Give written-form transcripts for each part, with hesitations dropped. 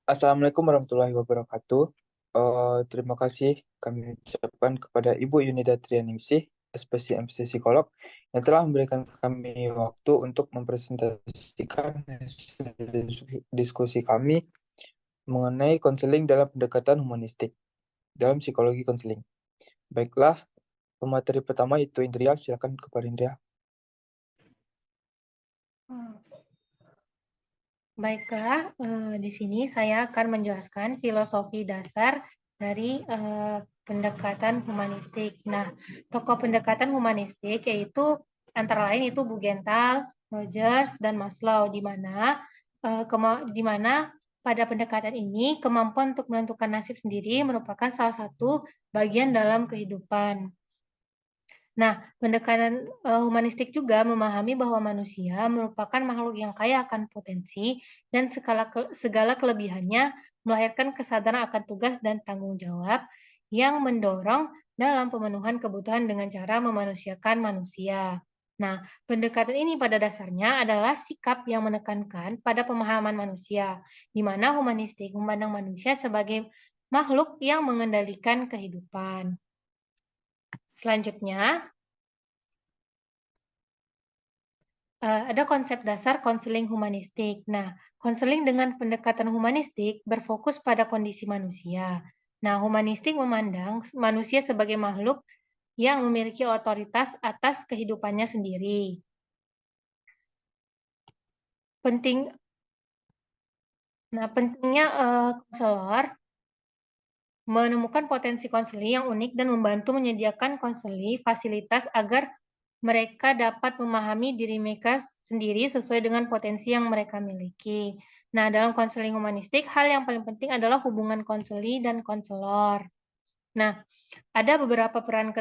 Assalamualaikum warahmatullahi wabarakatuh. Terima kasih kami ucapkan kepada Ibu Yunida Trianingsih, SPSI Psikolog, yang telah memberikan kami waktu untuk mempresentasikan hasil diskusi kami mengenai konseling dalam pendekatan humanistik dalam psikologi konseling. Baiklah, pemateri pertama itu Indria. Silakan kepada Indria. Baiklah, di sini saya akan menjelaskan filosofi dasar dari pendekatan humanistik. Nah, tokoh pendekatan humanistik yaitu antara lain itu Bugental, Rogers, dan Maslow, di mana pada pendekatan ini kemampuan untuk menentukan nasib sendiri merupakan salah satu bagian dalam kehidupan. Nah, pendekatan humanistik juga memahami bahwa manusia merupakan makhluk yang kaya akan potensi dan segala kelebihannya melahirkan kesadaran akan tugas dan tanggung jawab yang mendorong dalam pemenuhan kebutuhan dengan cara memanusiakan manusia. Nah, pendekatan ini pada dasarnya adalah sikap yang menekankan pada pemahaman manusia, di mana humanistik memandang manusia sebagai makhluk yang mengendalikan kehidupan. Selanjutnya, ada konsep dasar konseling humanistik. Nah, konseling dengan pendekatan humanistik berfokus pada kondisi manusia. Nah, humanistik memandang manusia sebagai makhluk yang memiliki otoritas atas kehidupannya sendiri. Pentingnya konselor menemukan potensi konseli yang unik dan membantu menyediakan konseli fasilitas agar mereka dapat memahami diri mereka sendiri sesuai dengan potensi yang mereka miliki. Nah, dalam konseling humanistik, hal yang paling penting adalah hubungan konseli dan konselor. Nah, ada beberapa peran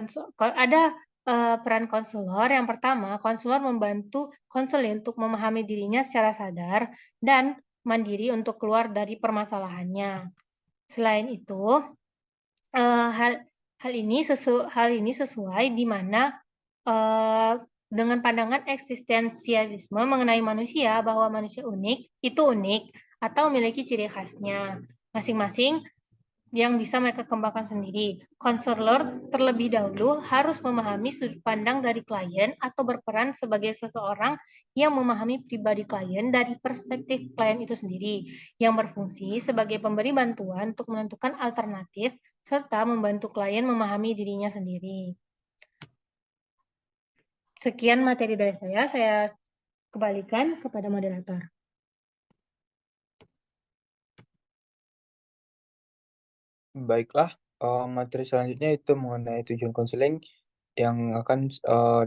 konselor. Yang pertama, konselor membantu konseli untuk memahami dirinya secara sadar dan mandiri untuk keluar dari permasalahannya. Selain itu, hal ini sesuai di mana dengan pandangan eksistensialisme mengenai manusia bahwa manusia unik atau memiliki ciri khasnya masing-masing yang bisa mereka kembangkan sendiri. Konselor terlebih dahulu harus memahami sudut pandang dari klien atau berperan sebagai seseorang yang memahami pribadi klien dari perspektif klien itu sendiri, yang berfungsi sebagai pemberi bantuan untuk menentukan alternatif serta membantu klien memahami dirinya sendiri. Sekian materi dari saya kembalikan kepada moderator. Baiklah, materi selanjutnya itu mengenai tujuan konseling yang akan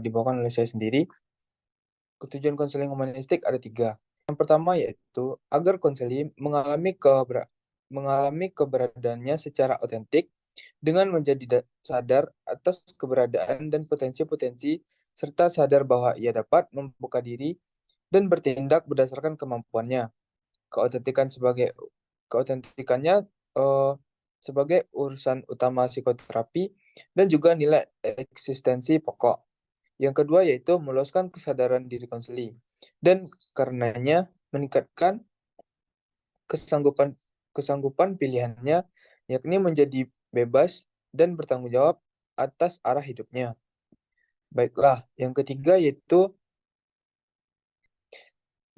dibawakan oleh saya sendiri. Tujuan konseling humanistik ada 3. Yang pertama yaitu agar konseling mengalami keberadaannya secara otentik dengan menjadi sadar atas keberadaan dan potensi-potensi serta sadar bahwa ia dapat membuka diri dan bertindak berdasarkan kemampuannya. Keotentikannya eh, sebagai urusan utama psikoterapi dan juga nilai eksistensi pokok. Yang kedua yaitu meluaskan kesadaran diri konseli dan karenanya meningkatkan kesanggupan kesanggupan pilihannya, yakni menjadi bebas dan bertanggung jawab atas arah hidupnya. Baiklah, yang ketiga yaitu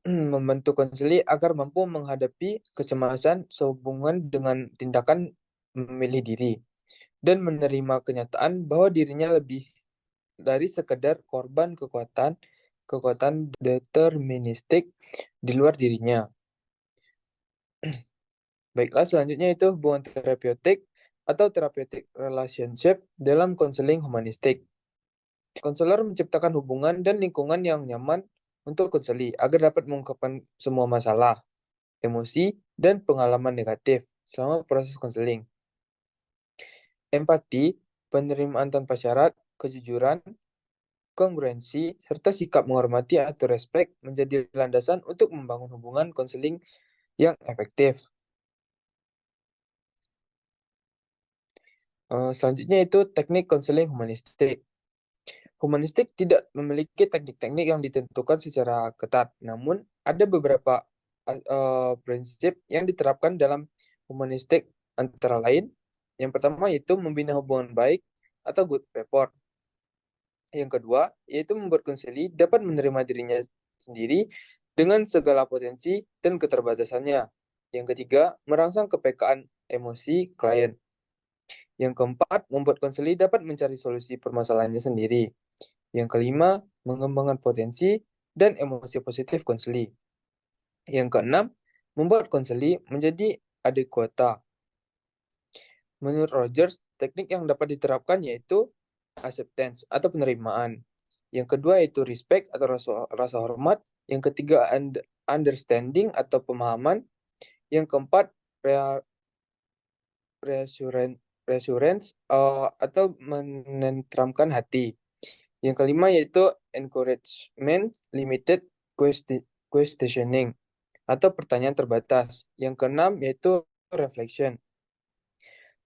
membantu konseli agar mampu menghadapi kecemasan sehubungan dengan tindakan memilih diri dan menerima kenyataan bahwa dirinya lebih dari sekedar korban kekuatan deterministik di luar dirinya. Baiklah, selanjutnya itu hubungan terapeutik atau therapeutic relationship dalam konseling humanistik. Konselor menciptakan hubungan dan lingkungan yang nyaman untuk konseli agar dapat mengungkapkan semua masalah, emosi, dan pengalaman negatif selama proses konseling. Empati, penerimaan tanpa syarat, kejujuran, kongruensi, serta sikap menghormati atau respek menjadi landasan untuk membangun hubungan konseling yang efektif. Selanjutnya itu teknik konseling humanistik. Humanistik tidak memiliki teknik-teknik yang ditentukan secara ketat, namun ada beberapa prinsip yang diterapkan dalam humanistik antara lain. Yang pertama yaitu membina hubungan baik atau good rapport. Yang kedua yaitu membuat konseli dapat menerima dirinya sendiri dengan segala potensi dan keterbatasannya. Yang ketiga, merangsang kepekaan emosi klien. Yang keempat, membuat konseli dapat mencari solusi permasalahannya sendiri. Yang kelima, mengembangkan potensi dan emosi positif konseli. Yang keenam, membuat konseli menjadi adekuata. Menurut Rogers, teknik yang dapat diterapkan yaitu acceptance atau penerimaan. Yang kedua yaitu respect atau rasa hormat. Yang ketiga understanding atau pemahaman. Yang keempat reassurance atau menenteramkan hati. Yang kelima yaitu encouragement limited questioning atau pertanyaan terbatas. Yang keenam yaitu reflection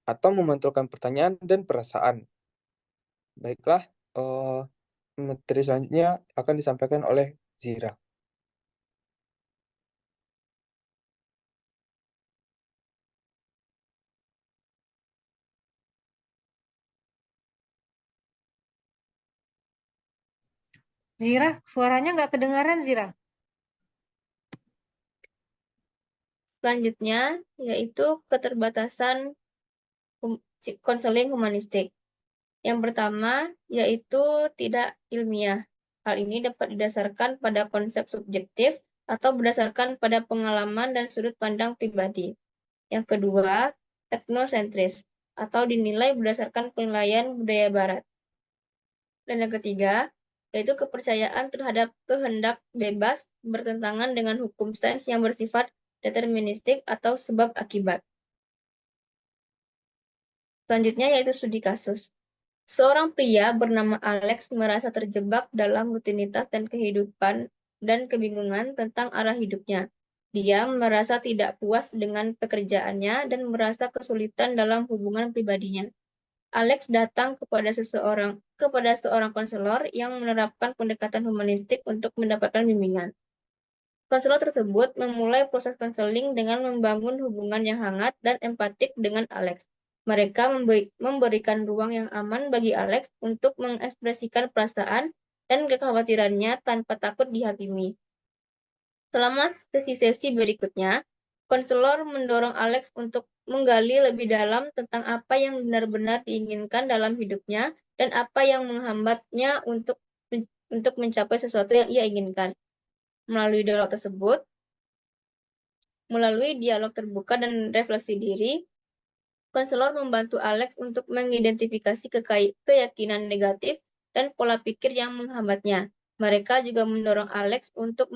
atau memantulkan pertanyaan dan perasaan. Baiklah, materi selanjutnya akan disampaikan oleh Zira. Zira, suaranya nggak kedengaran, Zira. Selanjutnya, yaitu keterbatasan konseling humanistik. Yang pertama, yaitu tidak ilmiah. Hal ini dapat didasarkan pada konsep subjektif atau berdasarkan pada pengalaman dan sudut pandang pribadi. Yang kedua, teknosentris atau dinilai berdasarkan penilaian budaya barat. Dan yang ketiga, yaitu kepercayaan terhadap kehendak bebas bertentangan dengan hukum sains yang bersifat deterministik atau sebab akibat. Selanjutnya yaitu studi kasus. Seorang pria bernama Alex merasa terjebak dalam rutinitas dan kehidupan dan kebingungan tentang arah hidupnya. Dia merasa tidak puas dengan pekerjaannya dan merasa kesulitan dalam hubungan pribadinya. Alex datang kepada seorang konselor yang menerapkan pendekatan humanistik untuk mendapatkan bimbingan. Konselor tersebut memulai proses konseling dengan membangun hubungan yang hangat dan empatik dengan Alex. Mereka memberikan ruang yang aman bagi Alex untuk mengekspresikan perasaan dan kekhawatirannya tanpa takut dihakimi. Selama sesi-sesi berikutnya, konselor mendorong Alex untuk menggali lebih dalam tentang apa yang benar-benar diinginkan dalam hidupnya dan apa yang menghambatnya untuk mencapai sesuatu yang ia inginkan. Melalui dialog terbuka dan refleksi diri, konselor membantu Alex untuk mengidentifikasi keyakinan negatif dan pola pikir yang menghambatnya. Mereka juga mendorong Alex untuk